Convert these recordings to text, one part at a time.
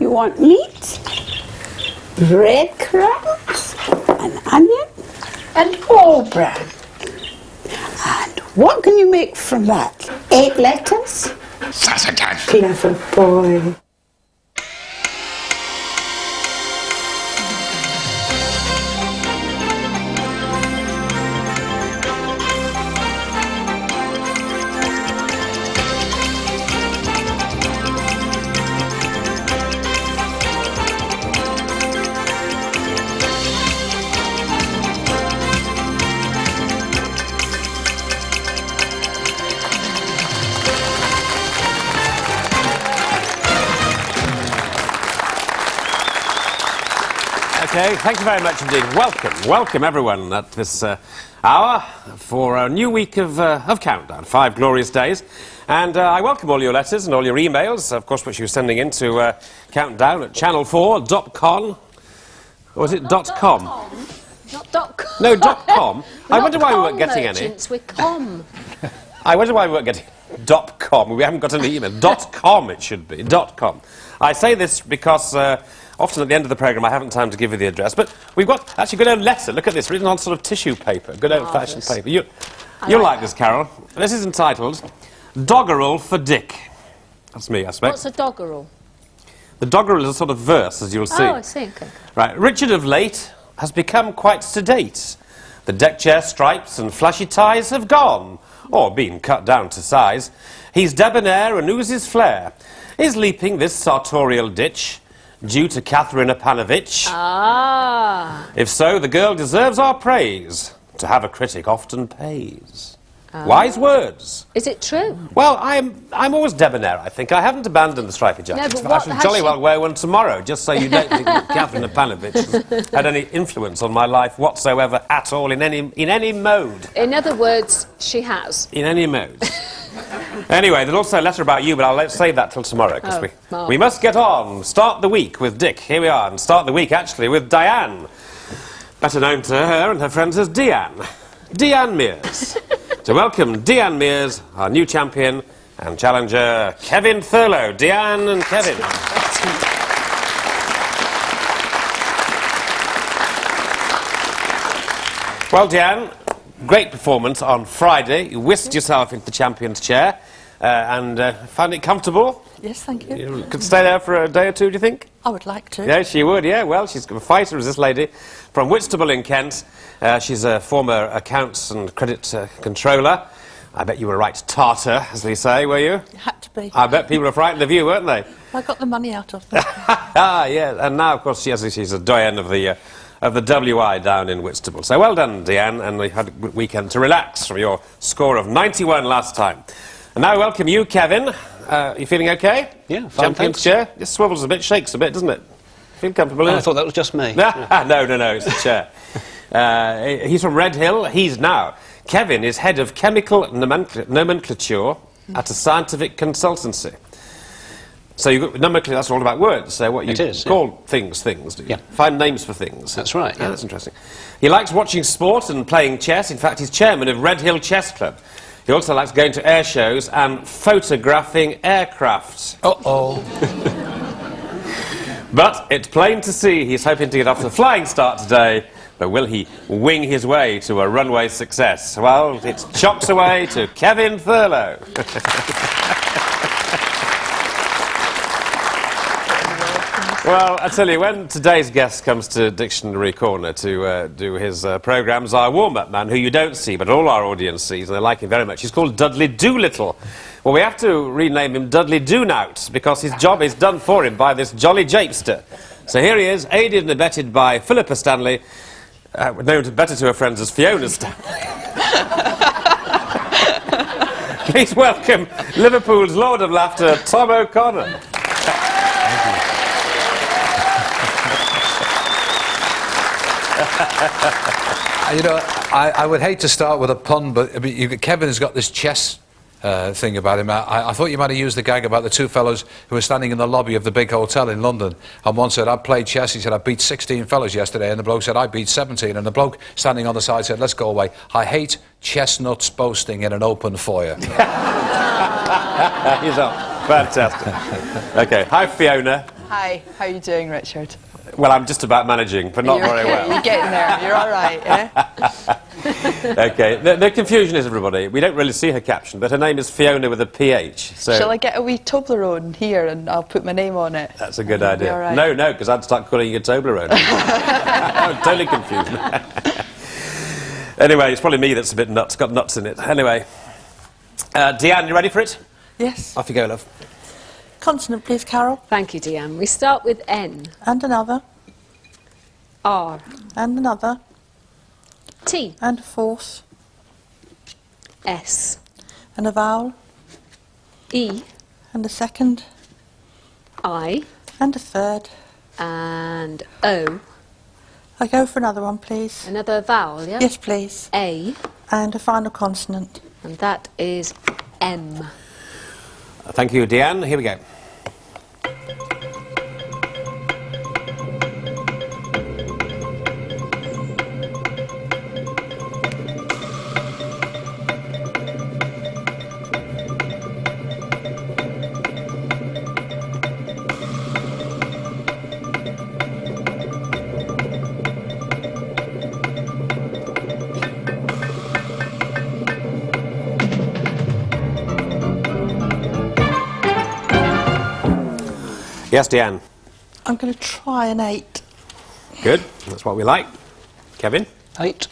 You want meat, breadcrumbs, an onion, and whole bran. And what can you make from that? 8 letters? Sausage. Clever boy. Okay, thank you very much indeed. Welcome everyone at this hour for a new week of Countdown, 5 glorious days. And I welcome all your letters and all your emails, of course, which you're sending in to countdown at channel4.com. Or is it .com? Not .com. No, .com. I wonder why we weren't getting any. We're com. I wonder why we weren't getting .com. We haven't got any email. .com it should be. .com. I say this because often at the end of the programme I haven't time to give you the address, but we've got actually a good old letter. Look at this, written on sort of tissue paper, good old-fashioned paper. You'll like this, Carol. This is entitled Doggerel for Dick. That's me, I suspect. What's a doggerel? The doggerel is a sort of verse, as you'll see. Oh, I see. Okay. Right, Richard of late has become quite sedate. The deck chair stripes and flashy ties have gone, or been cut down to size. He's debonair and oozes flair. Is leaping this sartorial ditch due to Catherine Apanovich? Ah. If so, the girl deserves our praise. To have a critic often pays. Wise words. Is it true? Well, I'm always debonair, I think. I haven't abandoned the stripy jacket. No, but I should jolly well wear one tomorrow, just so you don't think that Catherine Apanovich has had any influence on my life whatsoever at all, in any mode. In other words, she has. In any mode. Anyway, there's also a letter about you, but I'll save that till tomorrow, because we must get on. Start the week with Dick. Here we are, and start the week, actually, with Diane. Better known to her and her friends as Deanne. Deanne Mears. To welcome Deanne Mears, our new champion, and challenger Kevin Thurlow. Deanne and Kevin. Well, Deanne, great performance on Friday. You whisked yourself into the champion's chair and found it comfortable. Yes, thank you. You could stay there for a day or two, do you think? I would like to. Yeah, she would, yeah. Well, she's a fighter, is this lady, from Whitstable in Kent. She's a former accounts and credit controller. I bet you were a right tartar, as they say, were you? It had to be. I bet people were frightened of you, weren't they? I got the money out of them. Yeah, and now, of course, she's a doyen of the WI down in Whitstable. So well done, Deanne, and we had a good weekend to relax from your score of 91 last time. And now I welcome you, Kevin. You feeling okay? Yeah, fine, Champion's chair? It swivels a bit, shakes a bit, doesn't it? Feel comfortable in it? I thought that was just me. No, it's the chair. He's from Red Hill. Kevin is head of chemical nomenclature at a scientific consultancy. So you've got nomenclature, that's all about words. So what you call things, do you? Yeah. Find names for things. That's right, yeah. That's interesting. He likes watching sport and playing chess. In fact, he's chairman of Red Hill Chess Club. He also likes going to air shows and photographing aircraft. Uh-oh. But it's plain to see he's hoping to get off to a flying start today. But will he wing his way to a runway success? Well, it's chocks away to Kevin Thurlow. Well, I tell you, when today's guest comes to Dictionary Corner to do his programmes, our warm-up man, who you don't see, but all our audience sees, and they like him very much, he's called Dudley Doolittle. Well, we have to rename him Dudley Doonout, because his job is done for him by this jolly japester. So here he is, aided and abetted by Philippa Stanley, known better to her friends as Fiona Stanley. Please welcome Liverpool's Lord of Laughter, Tom O'Connor. You know, I would hate to start with a pun, but Kevin has got this chess thing about him. I thought you might have used the gag about the two fellows who were standing in the lobby of the big hotel in London, and one said, I played chess. He said, I beat 16 fellows yesterday, and the bloke said, I beat 17, and the bloke standing on the side said, let's go away. I hate chestnuts boasting in an open foyer. He's up. Fantastic. Okay, hi Fiona. Hi, how are you doing, Richard? Well, I'm just about managing, but not You're very okay, well. You're getting there. You're all right, yeah? Okay, the confusion is, everybody, we don't really see her caption, but her name is Fiona with a PH. So Shall I get a wee Toblerone here and I'll put my name on it? that's a good It'll be idea. all right. No, because I'd start calling you Toblerone. I'm totally confused. Anyway, it's probably me that's a bit nuts, got nuts in it. Anyway, Deanne, you ready for it? Yes. Off you go, love. Consonant, please, Carol. Thank you, Deanne. We start with N. And another. R. And another. T. And a fourth. S. And a vowel. E. And a second. I. And a third. And O. I go for another one, please. Another vowel, yeah? Yes, please. A. And a final consonant. And that is M. Thank you, Deanne. Here we go. Yes, Deanne. I'm going to try an 8. Good. That's what we like. Kevin? 8.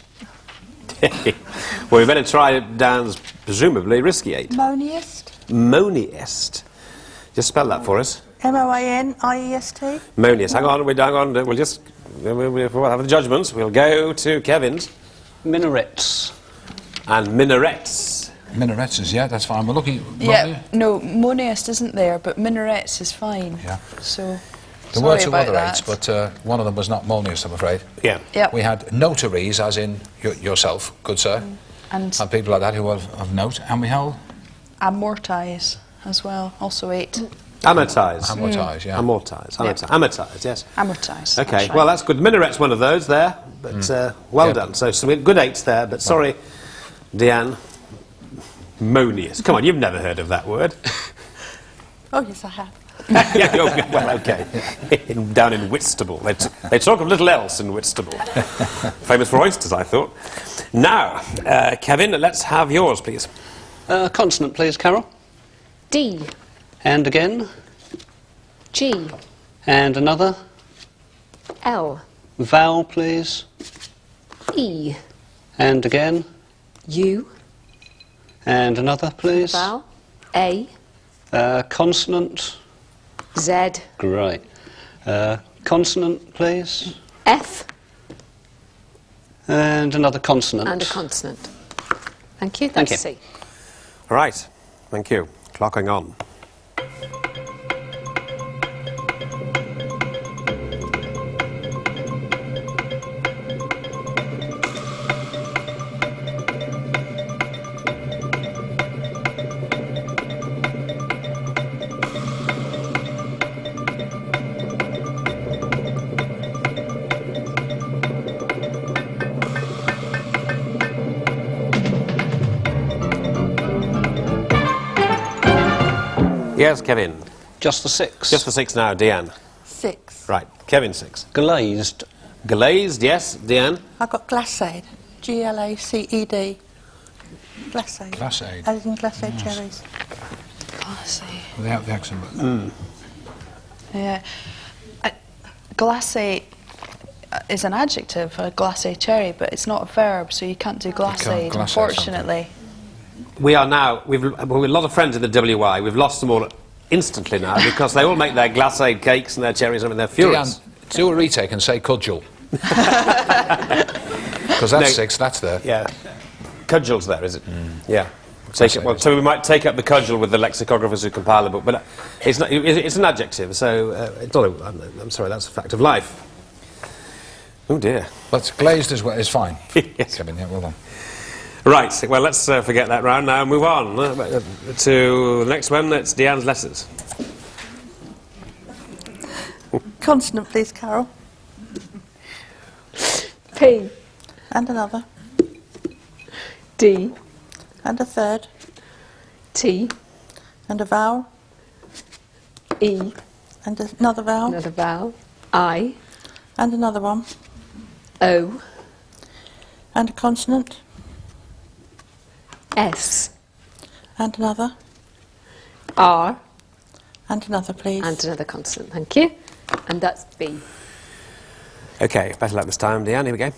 Well, we better try Dan's presumably risky 8. Moniest. Moniest. Just spell that for us. Moniest. Moniest. Hang on. We'll just we'll have the judgments. We'll go to Kevin's. Minarets. And minarets. Minarets, yeah, that's fine. We're looking... Yeah, no, Moniest isn't there, but Minarets is fine. Yeah. So, There were sorry two about other that. eights, but one of them was not Moniest, I'm afraid. Yeah. Yep. We had notaries, as in yourself, good sir, And people like that who are of note, and we held amortise as well, also 8. Amortise. amortise, yeah. Amortise. Yep. Amortise, yes. Amortise. Okay, that's right. well, that's good. Minaret's one of those there, but well Yeah. done. So some good 8s there, but sorry, Deanne. Moniest. Come on, you've never heard of that word. Oh, yes, I have. Yeah, well, okay. Down in Whitstable. They talk of little else in Whitstable. Famous for oysters, I thought. Now, Kevin, let's have yours, please. Consonant, please, Carol. D. And again. G. And another. L. Vowel, please. E. And again. U. And another, please. Vowel. A. Consonant. Z. Great. Consonant, please. F. And another consonant. And a consonant. Thank you. Thank That's you. C. All right. Thank you. Clocking on. Yes, Kevin. Just the 6. Just for 6 now, Deanne. 6. Right, Kevin 6. Glazed. Glazed, yes, Deanne. I got glacade. Glaced. Glacade. Glacade. As in glacade cherries. Glacé. Without the accent. But Yeah. Glacé is an adjective, a glacé cherry, but it's not a verb, so you can't do glacé, glacé unfortunately. We are now, we've a lot of friends in the WI. We've lost them all instantly now because they all make their glacé cakes and their cherries and they're furious. Deanne, do a retake and say cudgel. Because that's No. 6, that's there. Yeah. Cudgel's there, is it? Yeah. Take it, well, so we might take up the cudgel with the lexicographers who compile the book, but it's, not, it's an adjective, so it's not I'm sorry, that's a fact of life. Oh dear. But glazed is, is fine. Yes. Kevin, yeah, well done. Right, well, let's forget that round now and move on to the next one. It's Deanne's letters. Consonant, please, Carol. P. And another. D. And a third. T. And a vowel. E. And another vowel. Another vowel. I. And another one. O. And a consonant. S. And another. R. And another, please. And another consonant. Thank you. And that's B. OK, better luck this time, Deanne. Here we go.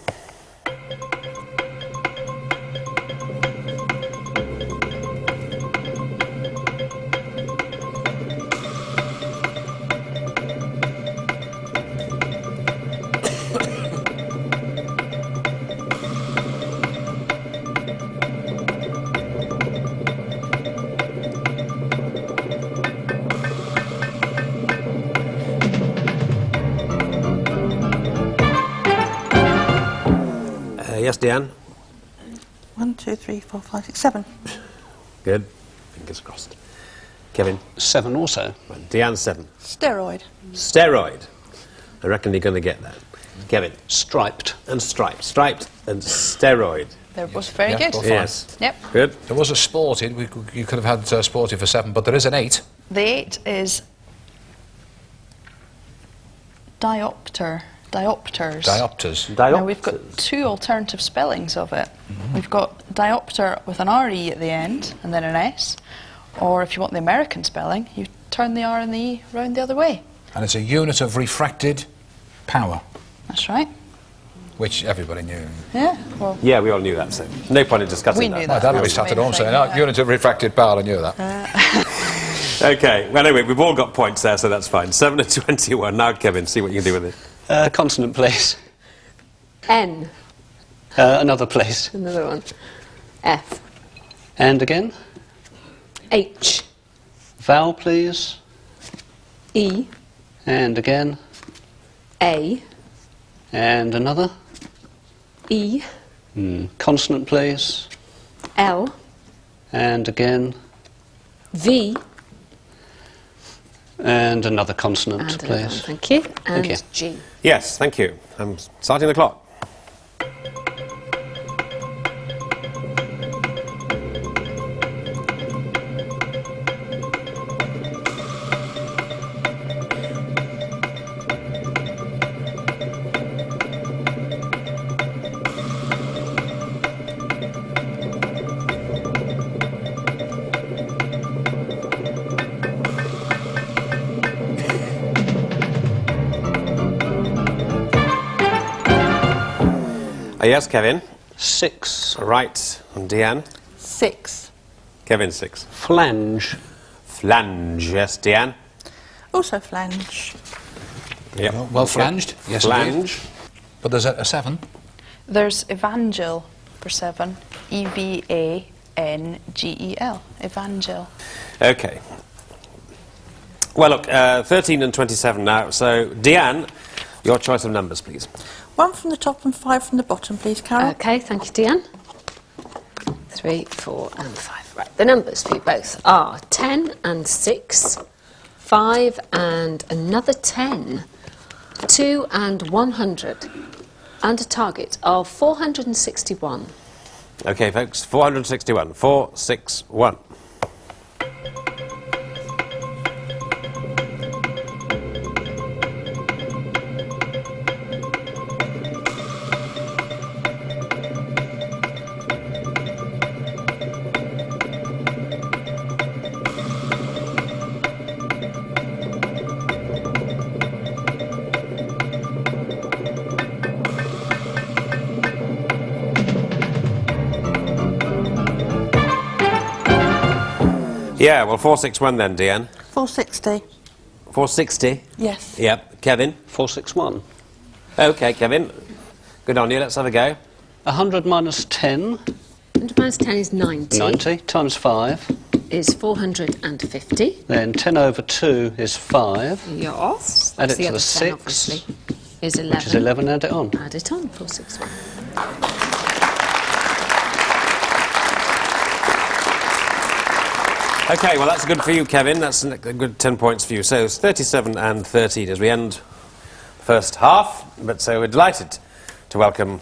Yes, Deanne? 1, 2, 3, 4, 5, 6, 7. Good. Fingers crossed. Kevin? 7 also. Right, Deanne, 7. Steroid. Steroid. I reckon you're going to get that. Kevin? Striped. And striped. Striped and steroid. There was very Yeah, good. both fine. Yes. Yep. Good. There was a sported. You could have had sported for 7, but there is an 8. The 8 is diopter. Diopters. Diopters. Now we've got 2 alternative spellings of it. We've got diopter with an RE at the end and then an S, or if you want the American spelling, you turn the R and the E round the other way. And it's a unit of refracted power, That's right. which everybody knew. Yeah. Well, Yeah, we all knew that, so no point in discussing we that. knew My that. dad That always was the sat at main home thing, saying, yeah. unit of refracted power, I knew that. OK, well, anyway, we've all got points there, so that's fine. 7 to 21. Now, Kevin, see what you can do with it. Consonant, please. N. Another, please. Another one. F. And again. H. Vowel, please. E. And again. A. And another. E. Consonant, please. L. And again. V. And another consonant, And another one. please. Thank you. And you. G. Yes, thank you. I'm starting the clock. Yes, Kevin. 6. Right. And Deanne? 6. Kevin, 6. Flange. Flange. Yes, Deanne? Also flange. Yep. Well flanged. Yes, indeed. Flange. But there's a 7. There's evangel for 7. EVANGEL. Evangel. OK. Well, look, 13 and 27 now. So, Deanne, your choice of numbers, please. 1 from the top and 5 from the bottom, please, Carol. Okay, thank you, Deanne. 3, 4 and 5. Right, the numbers for you both are 10 and 6, 5 and another 10, 2 and 100, and a target of 461. OK, folks, 461. 461. Yeah, well, 461 then, Deanne. 460. 460? Yes. Yep. Kevin? 461. OK, Kevin. Good on you. Let's have a go. 100 minus 10. 100 minus 10 is 90. 90 times 5. Is 450. Then 10 over 2 is 5. Yes. Add That's it the to other the 10, 6. obviously. Is 11. Which is 11, add it on. Add it on, 461. OK, well, that's good for you, Kevin. That's a good 10 points for you. So it's 37 and 13 as we end the first half. But so we're delighted to welcome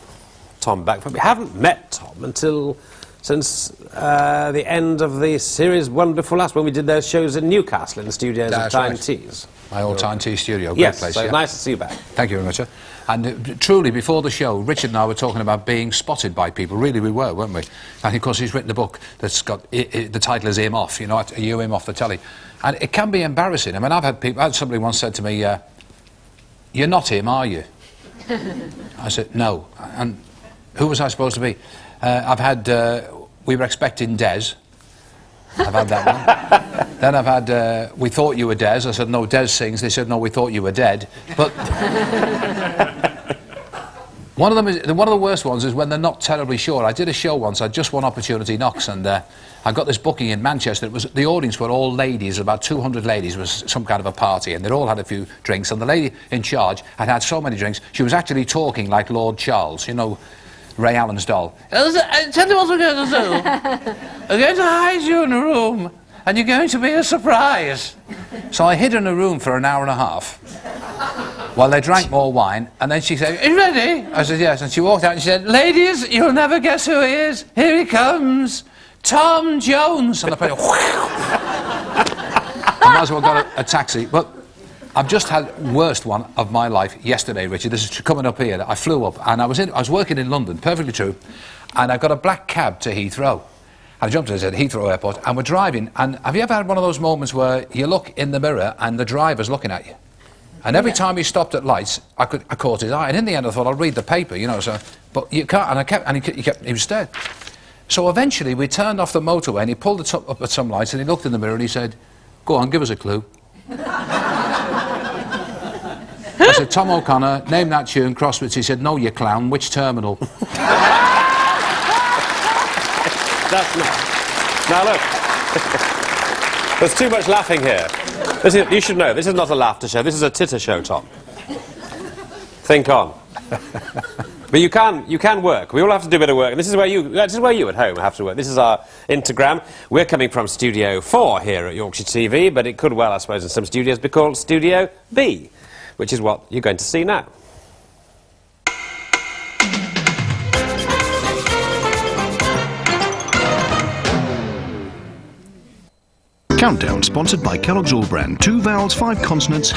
Tom back. But we haven't met Tom until since the end of the series one before last, when we did those shows in Newcastle in the studios of Tyne Tees. My old Tyne Tees studio, great Yes, place. so yeah. nice to see you back. Thank you very much, sir. And truly, before the show, Richard and I were talking about being spotted by people. Really, we were, weren't we? And of course, he's written a book that's got the title is "Him Off." You know, you him off the telly, and it can be embarrassing. I mean, I've had somebody once said to me, "You're not him, are you?" I said, "No." And who was I supposed to be? I've had. We were expecting Des. I've had that one. Then I've had, we thought you were Des. I said, no, Des sings. They said, no, we thought you were dead. But one of the worst ones is when they're not terribly sure. I did a show once, I had just one opportunity knocks, and I got this booking in Manchester. The audience were all ladies, about 200 ladies. It was some kind of a party, and they'd all had a few drinks, and the lady in charge had had so many drinks, she was actually talking like Lord Charles, you know, Ray Allen's doll. Tell you what we're going to do. We're going to hide you in a room, and you're going to be a surprise. So I hid in a room for an hour and a half while they drank more wine, and then she said, "Are you ready?" I said, "Yes." And she walked out and she said, "Ladies, you'll never guess who he is. Here he comes, Tom Jones." And I played, I might as well got a taxi. But I've just had the worst one of my life yesterday, Richard. This is coming up here. I flew up, and I was working in London, perfectly true, and I got a black cab to Heathrow. I jumped in at Heathrow Airport, and we're driving, and have you ever had one of those moments where you look in the mirror and the driver's looking at you? And every time he stopped at lights, I caught his eye, and in the end I thought, I'll read the paper, you know, so, but you can't, and he was staring. So eventually we turned off the motorway, and he pulled it up at some lights, and he looked in the mirror, and he said, "Go on, give us a clue." I said, "Tom O'Connor, name that tune, Crosswitz." He said, "No, you clown, which terminal?" That's nice. Now look, there's too much laughing here. You should know, this is not a laughter show, this is a titter show, Tom. Think on. But you can work. We all have to do a bit of work, and this is where you at home have to work. This is our Instagram. We're coming from Studio 4 here at Yorkshire TV, but it could well, I suppose, in some studios be called Studio B, which is what you're going to see now. Countdown, sponsored by Kellogg's All Brand. 2 vowels, 5 consonants.